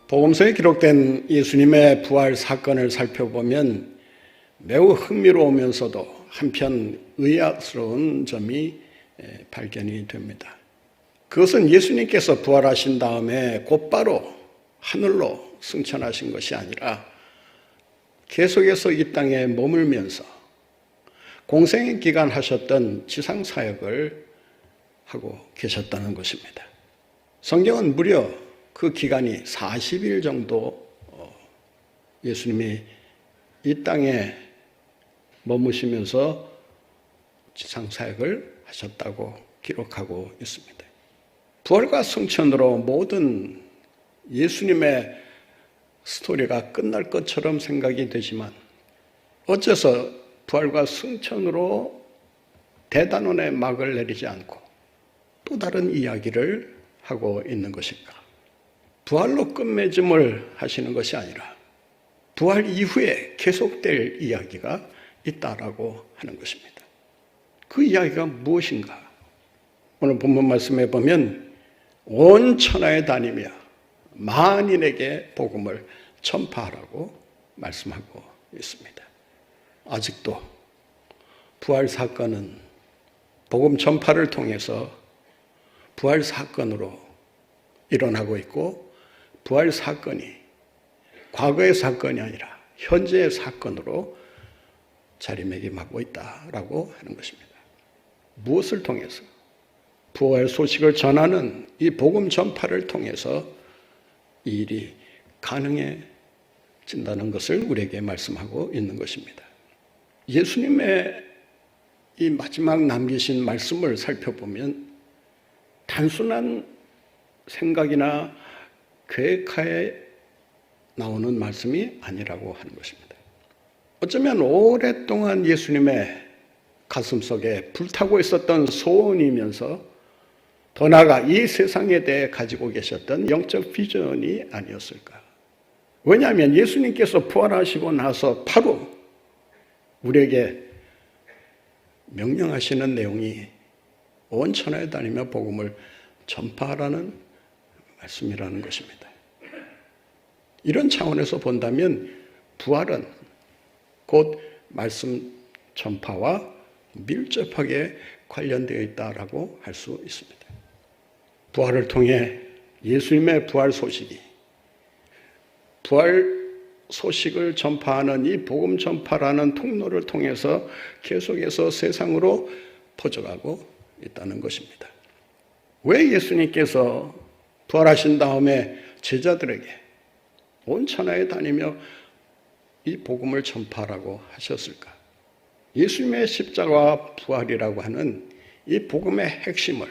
복음서에 기록된 예수님의 부활 사건을 살펴보면 매우 흥미로우면서도 한편 의아스러운 점이 발견이 됩니다. 그것은 예수님께서 부활하신 다음에 곧바로 하늘로 승천하신 것이 아니라 계속해서 이 땅에 머물면서 공생의 기간 하셨던 지상 사역을 하고 계셨다는 것입니다. 성경은 무려 그 기간이 40일 정도 예수님이 이 땅에 머무시면서 지상 사역을 하셨다고 기록하고 있습니다. 부활과 승천으로 모든 예수님의 스토리가 끝날 것처럼 생각이 되지만 어째서 부활과 승천으로 대단원의 막을 내리지 않고 또 다른 이야기를 하고 있는 것일까? 부활로 끝맺음을 하시는 것이 아니라 부활 이후에 계속될 이야기가 있다라고 하는 것입니다. 그 이야기가 무엇인가? 오늘 본문 말씀에 보면 온 천하에 다니며 만인에게 복음을 전파하라고 말씀하고 있습니다. 아직도 부활 사건은 복음 전파를 통해서 부활 사건으로 일어나고 있고 부활 사건이 과거의 사건이 아니라 현재의 사건으로 자리매김하고 있다라고 하는 것입니다. 무엇을 통해서? 부활 소식을 전하는 이 복음 전파를 통해서 이 일이 가능해진다는 것을 우리에게 말씀하고 있는 것입니다. 예수님의 이 마지막 남기신 말씀을 살펴보면 단순한 생각이나 계획하에 나오는 말씀이 아니라고 하는 것입니다. 어쩌면 오랫동안 예수님의 가슴속에 불타고 있었던 소원이면서 더 나아가 이 세상에 대해 가지고 계셨던 영적 비전이 아니었을까. 왜냐하면 예수님께서 부활하시고 나서 바로 우리에게 명령하시는 내용이 온 천하에 다니며 복음을 전파하라는 말씀이라는 것입니다. 이런 차원에서 본다면 부활은 곧 말씀 전파와 밀접하게 관련되어 있다라고 할 수 있습니다. 부활을 통해 예수님의 부활 소식이 부활 소식을 전파하는 이 복음 전파라는 통로를 통해서 계속해서 세상으로 퍼져가고 있다는 것입니다. 왜 예수님께서 부활하신 다음에 제자들에게 온 천하에 다니며 이 복음을 전파하라고 하셨을까? 예수님의 십자가와 부활이라고 하는 이 복음의 핵심을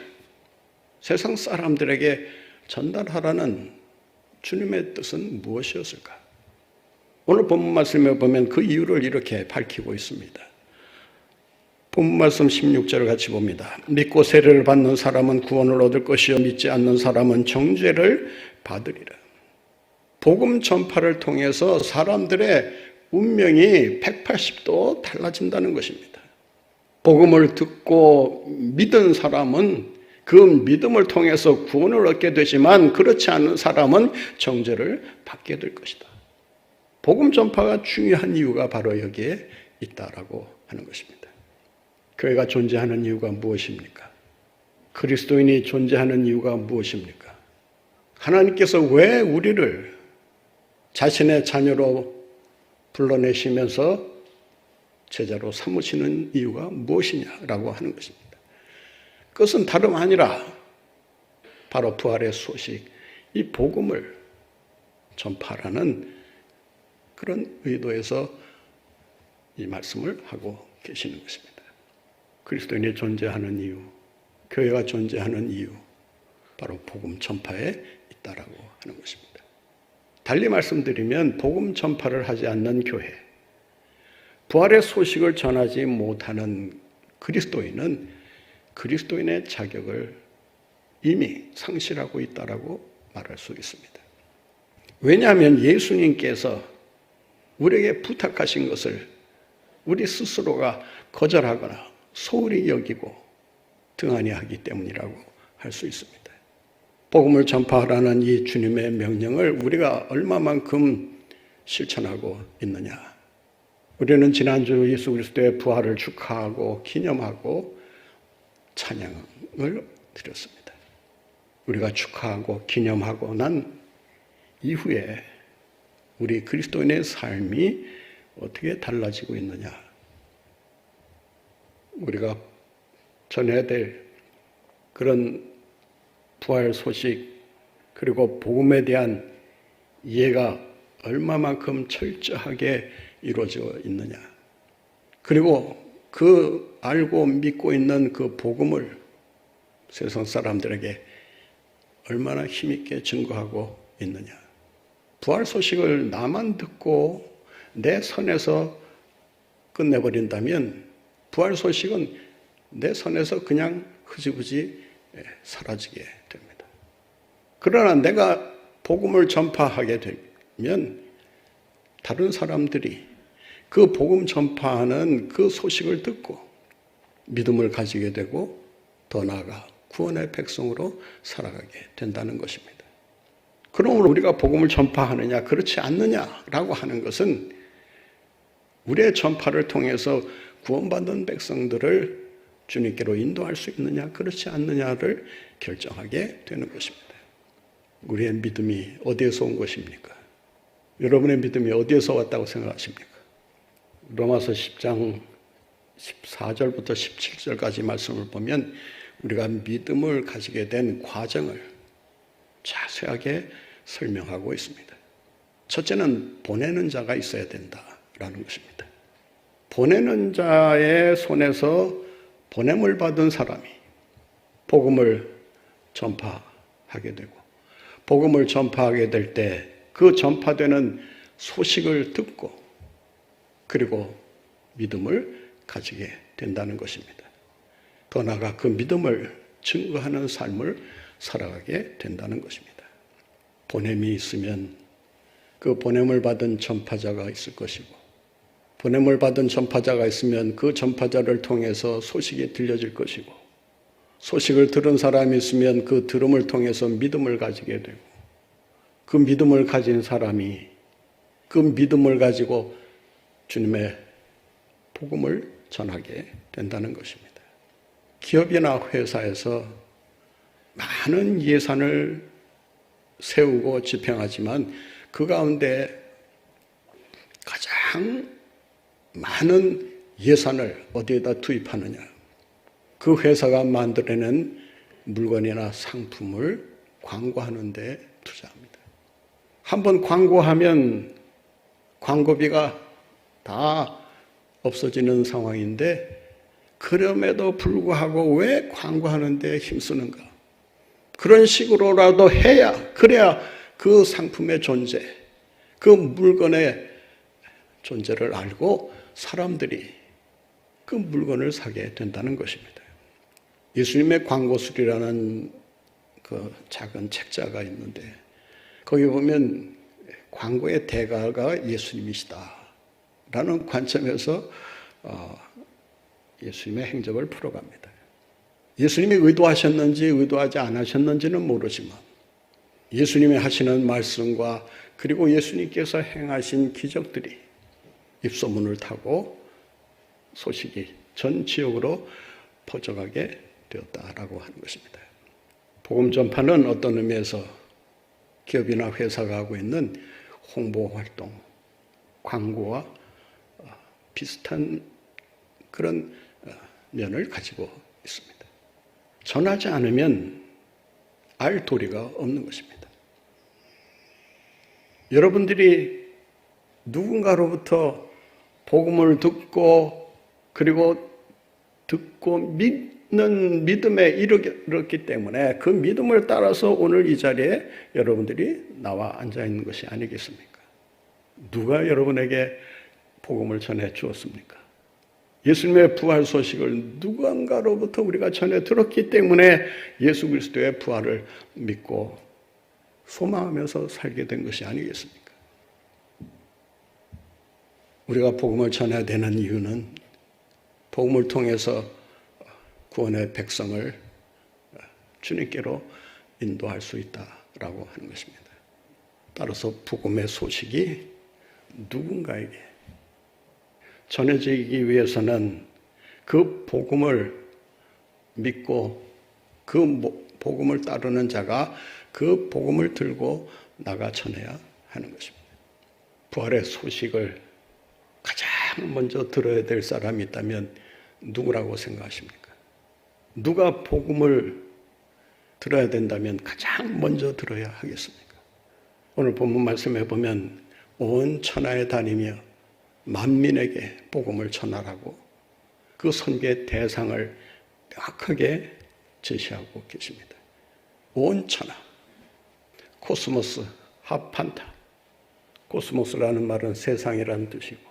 세상 사람들에게 전달하라는 주님의 뜻은 무엇이었을까? 오늘 본문 말씀에 보면 그 이유를 이렇게 밝히고 있습니다. 본문 말씀 16절을 같이 봅니다. 믿고 세례를 받는 사람은 구원을 얻을 것이요 믿지 않는 사람은 정죄를 받으리라. 복음 전파를 통해서 사람들의 운명이 180도 달라진다는 것입니다. 복음을 듣고 믿은 사람은 그 믿음을 통해서 구원을 얻게 되지만 그렇지 않은 사람은 정죄를 받게 될 것이다. 복음 전파가 중요한 이유가 바로 여기에 있다라고 하는 것입니다. 교회가 존재하는 이유가 무엇입니까? 그리스도인이 존재하는 이유가 무엇입니까? 하나님께서 왜 우리를 자신의 자녀로 불러내시면서 제자로 삼으시는 이유가 무엇이냐라고 하는 것입니다. 그것은 다름 아니라 바로 부활의 소식, 이 복음을 전파하라는 그런 의도에서 이 말씀을 하고 계시는 것입니다. 그리스도인이 존재하는 이유, 교회가 존재하는 이유, 바로 복음 전파에 있다라고 하는 것입니다. 달리 말씀드리면 복음 전파를 하지 않는 교회, 부활의 소식을 전하지 못하는 그리스도인은 그리스도인의 자격을 이미 상실하고 있다라고 말할 수 있습니다. 왜냐하면 예수님께서 우리에게 부탁하신 것을 우리 스스로가 거절하거나 소홀히 여기고 등한히 하기 때문이라고 할 수 있습니다. 복음을 전파하라는 이 주님의 명령을 우리가 얼마만큼 실천하고 있느냐. 우리는 지난주 예수 그리스도의 부활을 축하하고 기념하고 찬양을 드렸습니다. 우리가 축하하고 기념하고 난 이후에 우리 그리스도인의 삶이 어떻게 달라지고 있느냐. 우리가 전해야 될 그런 부활 소식 그리고 복음에 대한 이해가 얼마만큼 철저하게 이루어져 있느냐. 그리고 그 알고 믿고 있는 그 복음을 세상 사람들에게 얼마나 힘있게 증거하고 있느냐. 부활 소식을 나만 듣고 내 선에서 끝내버린다면 부활 소식은 내 선에서 그냥 흐지부지 사라지게 됩니다. 그러나 내가 복음을 전파하게 되면 다른 사람들이 그 복음 전파하는 그 소식을 듣고 믿음을 가지게 되고 더 나아가 구원의 백성으로 살아가게 된다는 것입니다. 그러므로 우리가 복음을 전파하느냐 그렇지 않느냐라고 하는 것은 우리의 전파를 통해서 구원받은 백성들을 주님께로 인도할 수 있느냐 그렇지 않느냐를 결정하게 되는 것입니다. 우리의 믿음이 어디에서 온 것입니까? 여러분의 믿음이 어디에서 왔다고 생각하십니까? 로마서 10장 14절부터 17절까지 말씀을 보면 우리가 믿음을 가지게 된 과정을 자세하게 설명하고 있습니다. 첫째는 보내는 자가 있어야 된다라는 것입니다. 보내는 자의 손에서 보냄을 받은 사람이 복음을 전파하게 되고 복음을 전파하게 될 때 그 전파되는 소식을 듣고 그리고 믿음을 가지게 된다는 것입니다. 더 나아가 그 믿음을 증거하는 삶을 살아가게 된다는 것입니다. 보냄이 있으면 그 보냄을 받은 전파자가 있을 것이고 보냄을 받은 전파자가 있으면 그 전파자를 통해서 소식이 들려질 것이고 소식을 들은 사람이 있으면 그 들음을 통해서 믿음을 가지게 되고 그 믿음을 가진 사람이 그 믿음을 가지고 주님의 복음을 전하게 된다는 것입니다. 기업이나 회사에서 많은 예산을 세우고 집행하지만 그 가운데 가장 많은 예산을 어디에다 투입하느냐. 그 회사가 만들어낸 물건이나 상품을 광고하는 데 투자합니다. 한번 광고하면 광고비가 다 없어지는 상황인데 그럼에도 불구하고 왜 광고하는 데 힘쓰는가? 그런 식으로라도 해야 그래야 그 상품의 존재, 그 물건의 존재를 알고 사람들이 그 물건을 사게 된다는 것입니다. 예수님의 광고술이라는 그 작은 책자가 있는데 거기 보면 광고의 대가가 예수님이시다라는 관점에서 예수님의 행적을 풀어갑니다. 예수님이 의도하셨는지 의도하지 않으셨는지는 모르지만 예수님이 하시는 말씀과 그리고 예수님께서 행하신 기적들이 입소문을 타고 소식이 전 지역으로 퍼져가게 되었다라고 하는 것입니다. 복음 전파는 어떤 의미에서 기업이나 회사가 하고 있는 홍보 활동, 광고와 비슷한 그런 면을 가지고 있습니다. 전하지 않으면 알 도리가 없는 것입니다. 여러분들이 누군가로부터 복음을 듣고 그리고 듣고 믿는 믿음에 이르렀기 때문에 그 믿음을 따라서 오늘 이 자리에 여러분들이 나와 앉아 있는 것이 아니겠습니까? 누가 여러분에게 복음을 전해 주었습니까? 예수님의 부활 소식을 누군가로부터 우리가 전해 들었기 때문에 예수 그리스도의 부활을 믿고 소망하면서 살게 된 것이 아니겠습니까? 우리가 복음을 전해야 되는 이유는 복음을 통해서 구원의 백성을 주님께로 인도할 수 있다라고 하는 것입니다. 따라서 복음의 소식이 누군가에게 전해지기 위해서는 그 복음을 믿고 그 복음을 따르는 자가 그 복음을 들고 나가 전해야 하는 것입니다. 부활의 소식을 가장 먼저 들어야 될 사람이 있다면 누구라고 생각하십니까? 누가 복음을 들어야 된다면 가장 먼저 들어야 하겠습니까? 오늘 본문 말씀해 보면 온 천하에 다니며 만민에게 복음을 전하라고 그 선교의 대상을 명확하게 제시하고 계십니다. 온 천하, 코스모스, 하판타. 코스모스라는 말은 세상이라는 뜻이고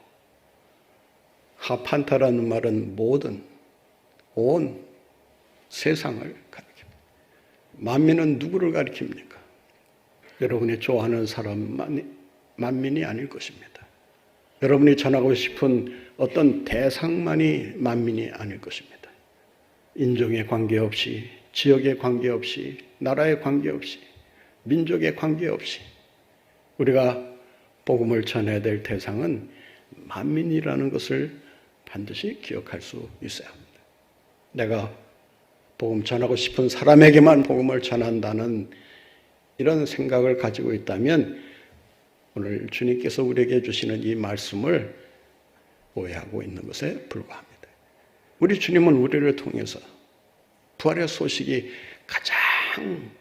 하판타라는 말은 모든, 온 세상을 가리킵니다. 만민은 누구를 가리킵니까? 여러분이 좋아하는 사람만 만민이 아닐 것입니다. 여러분이 전하고 싶은 어떤 대상만이 만민이 아닐 것입니다. 인종에 관계없이, 지역에 관계없이, 나라에 관계없이, 민족에 관계없이 우리가 복음을 전해야 될 대상은 만민이라는 것을 반드시 기억할 수 있어야 합니다. 내가 복음 전하고 싶은 사람에게만 복음을 전한다는 이런 생각을 가지고 있다면 오늘 주님께서 우리에게 주시는 이 말씀을 오해하고 있는 것에 불과합니다. 우리 주님은 우리를 통해서 부활의 소식이 가장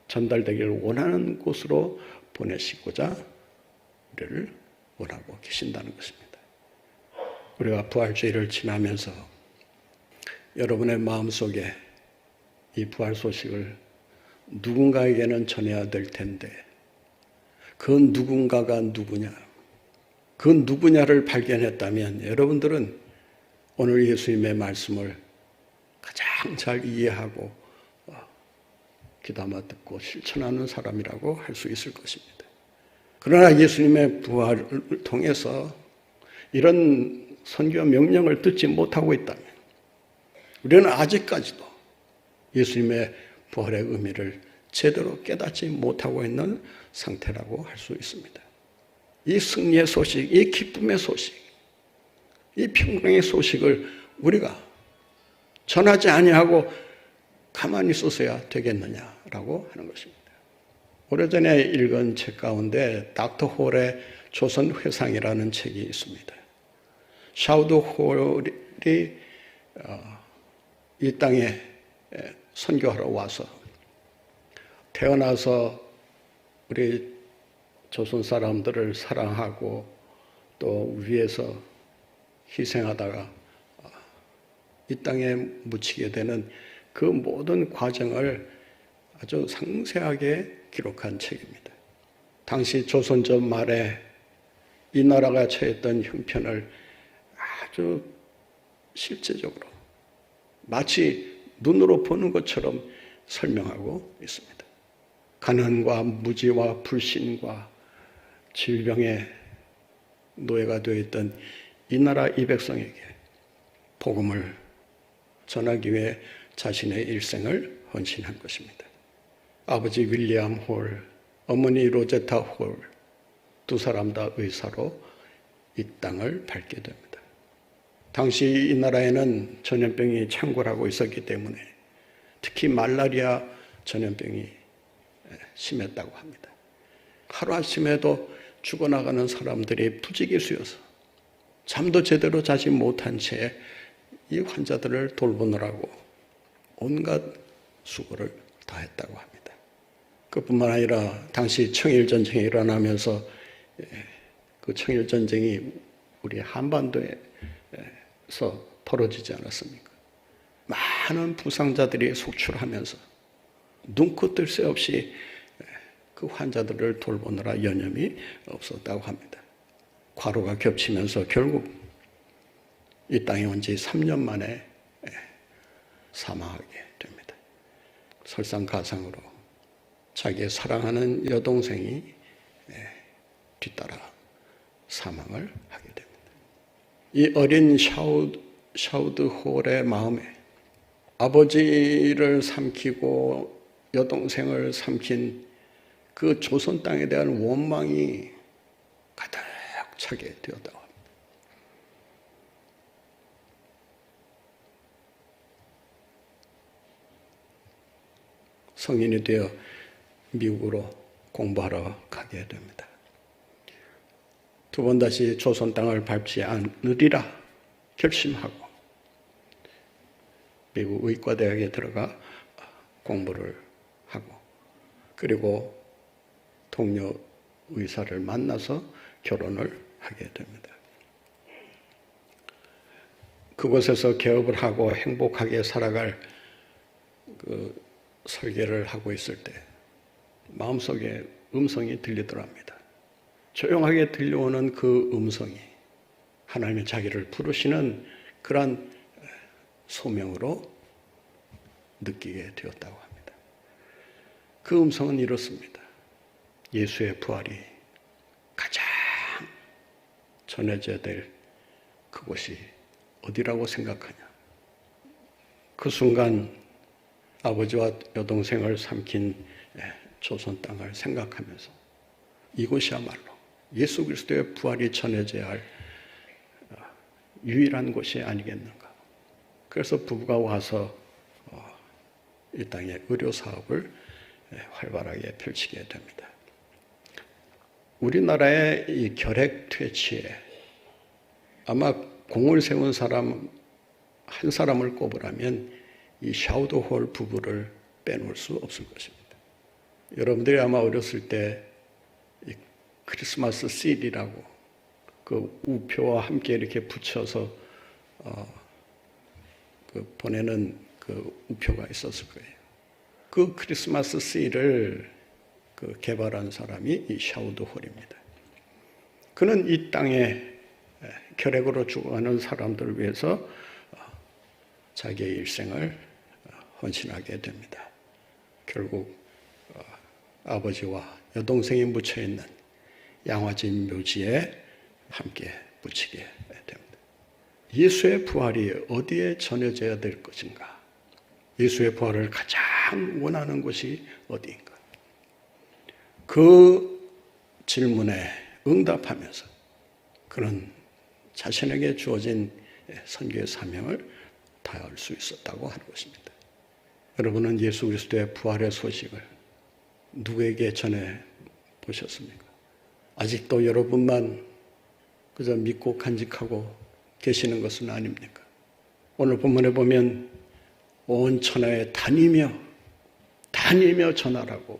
전달되기를 원하는 곳으로 보내시고자 우리를 원하고 계신다는 것입니다. 우리가 부활주의를 지나면서 여러분의 마음속에 이 부활 소식을 누군가에게는 전해야 될 텐데 그 누군가가 누구냐? 그 누구냐를 발견했다면 여러분들은 오늘 예수님의 말씀을 가장 잘 이해하고 귀담아 듣고 실천하는 사람이라고 할 수 있을 것입니다. 그러나 예수님의 부활을 통해서 이런 선교 명령을 듣지 못하고 있다면 우리는 아직까지도 예수님의 부활의 의미를 제대로 깨닫지 못하고 있는 상태라고 할 수 있습니다. 이 승리의 소식, 이 기쁨의 소식, 이 평강의 소식을 우리가 전하지 아니하고 가만히 있어서야 되겠느냐라고 하는 것입니다. 오래전에 읽은 책 가운데 닥터 홀의 조선 회상이라는 책이 있습니다. 샤우드 홀이 이 땅에 선교하러 와서 태어나서 우리 조선 사람들을 사랑하고 또 위에서 희생하다가 이 땅에 묻히게 되는 그 모든 과정을 아주 상세하게 기록한 책입니다. 당시 조선전 말에 이 나라가 처했던 형편을 아주 실제적으로 마치 눈으로 보는 것처럼 설명하고 있습니다. 가난과 무지와 불신과 질병의 노예가 되어 있던 이 나라 이 백성에게 복음을 전하기 위해 자신의 일생을 헌신한 것입니다. 아버지 윌리엄 홀, 어머니 로제타 홀, 두 사람 다 의사로 이 땅을 밟게 됩니다. 당시 이 나라에는 전염병이 창궐하고 있었기 때문에 특히 말라리아 전염병이 심했다고 합니다. 하루아침에도 죽어나가는 사람들이 부지기수여서 잠도 제대로 자지 못한 채 이 환자들을 돌보느라고 온갖 수고를 다했다고 합니다. 그뿐만 아니라 당시 청일전쟁이 일어나면서 그 청일전쟁이 우리 한반도에서 벌어지지 않았습니까? 많은 부상자들이 속출하면서 눈코 뜰 새 없이 그 환자들을 돌보느라 여념이 없었다고 합니다. 과로가 겹치면서 결국 이 땅에 온 지 3년 만에 사망하게 됩니다. 설상가상으로 자기의 사랑하는 여동생이 뒤따라 사망을 하게 됩니다. 이 어린 샤우드 홀의 마음에 아버지를 삼키고 여동생을 삼킨 그 조선 땅에 대한 원망이 가득 차게 되었다고 합니다. 성인이 되어 미국으로 공부하러 가게 됩니다. 두 번 다시 조선 땅을 밟지 않으리라 결심하고 미국 의과대학에 들어가 공부를 하고 그리고 동료 의사를 만나서 결혼을 하게 됩니다. 그곳에서 개업을 하고 행복하게 살아갈 그 설계를 하고 있을 때 마음속에 음성이 들리더랍니다. 조용하게 들려오는 그 음성이 하나님이 자기를 부르시는 그런 소명으로 느끼게 되었다고 합니다. 그 음성은 이렇습니다. 예수의 부활이 가장 전해져야 될 그곳이 어디라고 생각하냐? 그 순간 아버지와 여동생을 삼킨 조선 땅을 생각하면서 이곳이야말로 예수 그리스도의 부활이 전해져야 할 유일한 곳이 아니겠는가. 그래서 부부가 와서 이 땅에 의료 사업을 활발하게 펼치게 됩니다. 우리나라의 이 결핵 퇴치에 아마 공을 세운 사람 한 사람을 꼽으라면 이 샤우드홀 부부를 빼놓을 수 없을 것입니다. 여러분들이 아마 어렸을 때 이 크리스마스 씨드라고 그 우표와 함께 이렇게 붙여서 그 보내는 그 우표가 있었을 거예요. 그 크리스마스 씨를 그 개발한 사람이 이 샤우드홀입니다. 그는 이 땅에 결핵으로 죽어가는 사람들을 위해서 자기의 일생을 헌신하게 됩니다. 결국 아버지와 여동생이 묻혀있는 양화진 묘지에 함께 묻히게 됩니다. 예수의 부활이 어디에 전해져야 될 것인가? 예수의 부활을 가장 원하는 곳이 어디인가? 그 질문에 응답하면서 그는 자신에게 주어진 선교의 사명을 다할 수 있었다고 하는 것입니다. 여러분은 예수 그리스도의 부활의 소식을 누구에게 전해 보셨습니까? 아직도 여러분만 그저 믿고 간직하고 계시는 것은 아닙니까? 오늘 본문에 보면 온 천하에 다니며 전하라고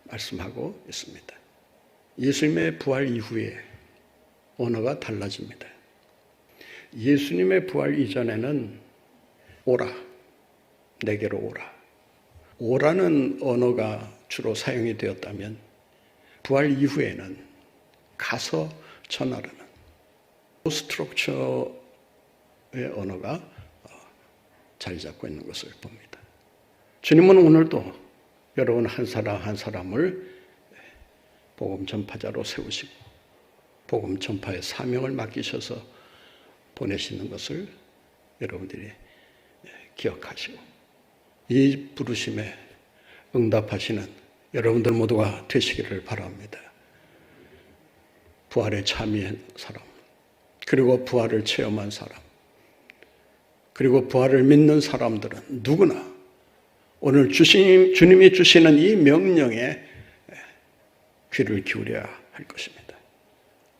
말씀하고 있습니다. 예수님의 부활 이후에 언어가 달라집니다. 예수님의 부활 이전에는 오라, 내게로 오라. 오라는 언어가 주로 사용이 되었다면 부활 이후에는 가서 전하라는 스트럭처의 언어가 자리 잡고 있는 것을 봅니다. 주님은 오늘도 여러분 한 사람 한 사람을 복음 전파자로 세우시고 복음 전파의 사명을 맡기셔서 보내시는 것을 여러분들이 기억하시고 이 부르심에 응답하시는 여러분들 모두가 되시기를 바랍니다. 부활에 참여한 사람, 그리고 부활을 체험한 사람, 그리고 부활을 믿는 사람들은 누구나 오늘 주님이 주시는 이 명령에 귀를 기울여야 할 것입니다.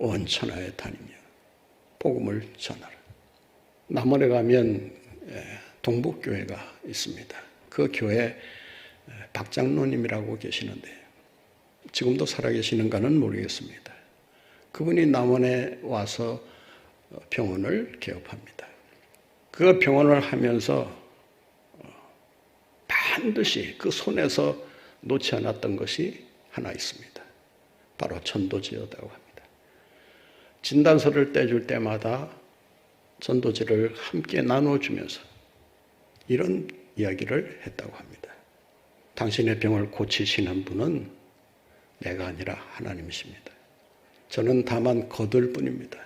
온 천하에 다니며 복음을 전하라. 남원에 가면 동북교회가 있습니다. 그 교회 박장로님이라고 계시는데 지금도 살아계시는가는 모르겠습니다. 그분이 남원에 와서 병원을 개업합니다. 그 병원을 하면서 반드시 그 손에서 놓지 않았던 것이 하나 있습니다. 바로 전도지였다고 합니다. 진단서를 떼줄 때마다 전도지를 함께 나눠주면서 이런 이야기를 했다고 합니다. 당신의 병을 고치시는 분은 내가 아니라 하나님이십니다. 저는 다만 거들 뿐입니다.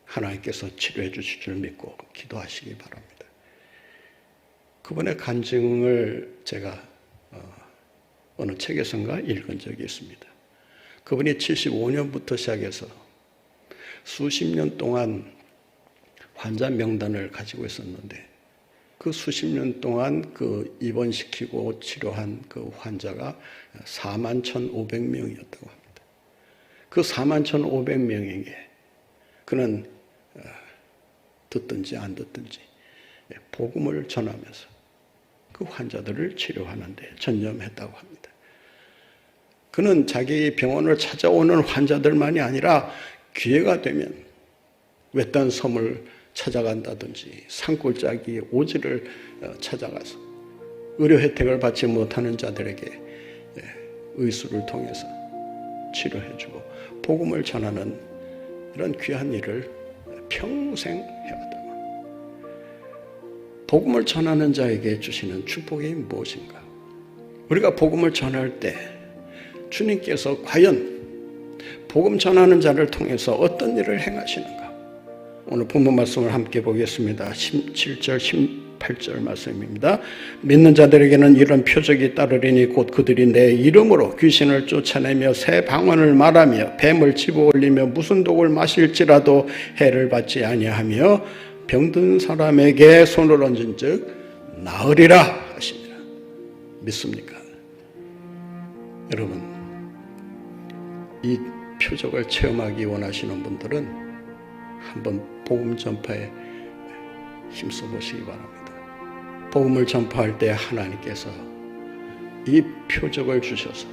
하나님께서 치료해 주실 줄 믿고 기도하시기 바랍니다. 그분의 간증을 제가 어느 책에선가 읽은 적이 있습니다. 그분이 75년부터 시작해서 수십 년 동안 환자 명단을 가지고 있었는데 그 수십 년 동안 그 입원시키고 치료한 그 환자가 41,500명이었다고 합니다. 그 41,500명에게 그는 듣든지 안 듣든지 복음을 전하면서 그 환자들을 치료하는 데 전념했다고 합니다. 그는 자기 병원을 찾아오는 환자들만이 아니라 기회가 되면 외딴 섬을 찾아간다든지 산골짜기 오지를 찾아가서 의료 혜택을 받지 못하는 자들에게 의술을 통해서 치료해주고 복음을 전하는 이런 귀한 일을 평생 해왔다고. 복음을 전하는 자에게 주시는 축복이 무엇인가? 우리가 복음을 전할 때 주님께서 과연 복음 전하는 자를 통해서 어떤 일을 행하시는가? 오늘 본문 말씀을 함께 보겠습니다. 17절, 18절 말씀입니다. 믿는 자들에게는 이런 표적이 따르리니 곧 그들이 내 이름으로 귀신을 쫓아내며 새 방언을 말하며 뱀을 집어올리며 무슨 독을 마실지라도 해를 받지 아니하며 병든 사람에게 손을 얹은 즉 나으리라 하십니다. 믿습니까? 여러분, 이 표적을 체험하기 원하시는 분들은 한번 복음 전파에 힘써 보시기 바랍니다. 복음을 전파할 때 하나님께서 이 표적을 주셔서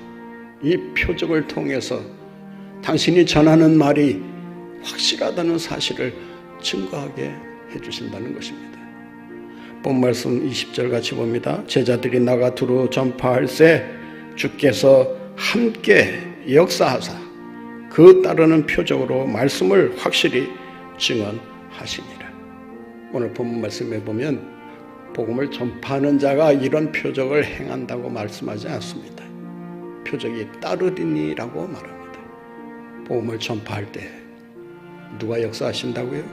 이 표적을 통해서 당신이 전하는 말이 확실하다는 사실을 증거하게 해주신다는 것입니다. 본 말씀 20절 같이 봅니다. 제자들이 나가 두루 전파할새 주께서 함께 역사하사 그 따르는 표적으로 말씀을 확실히 증언하시니라. 오늘 본문 말씀에 보면 복음을 전파하는 자가 이런 표적을 행한다고 말씀하지 않습니다. 표적이 따르리니라고 말합니다. 복음을 전파할 때 누가 역사하신다고요?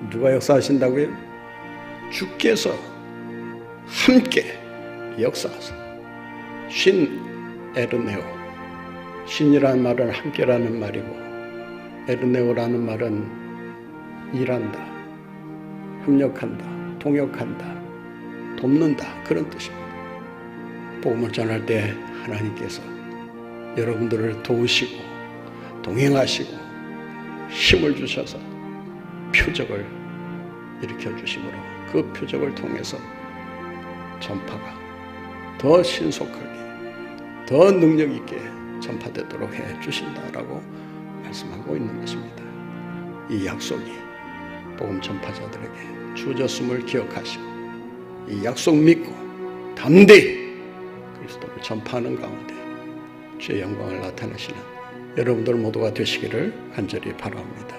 누가 역사하신다고요? 주께서 함께 역사하사. 신 에르네오, 신이라는 말은 함께라는 말이고 에르네오라는 말은 일한다, 협력한다, 동역한다, 돕는다 그런 뜻입니다. 복음을 전할 때 하나님께서 여러분들을 도우시고 동행하시고 힘을 주셔서 표적을 일으켜주심으로 그 표적을 통해서 전파가 더 신속하게 더 능력 있게 전파되도록 해주신다라고 말씀하고 있는 것입니다. 이 약속이 복음 전파자들에게 주어졌음을 기억하시고 이 약속 믿고 담대히 그리스도를 전파하는 가운데 주의 영광을 나타내시는 여러분들 모두가 되시기를 간절히 바랍니다.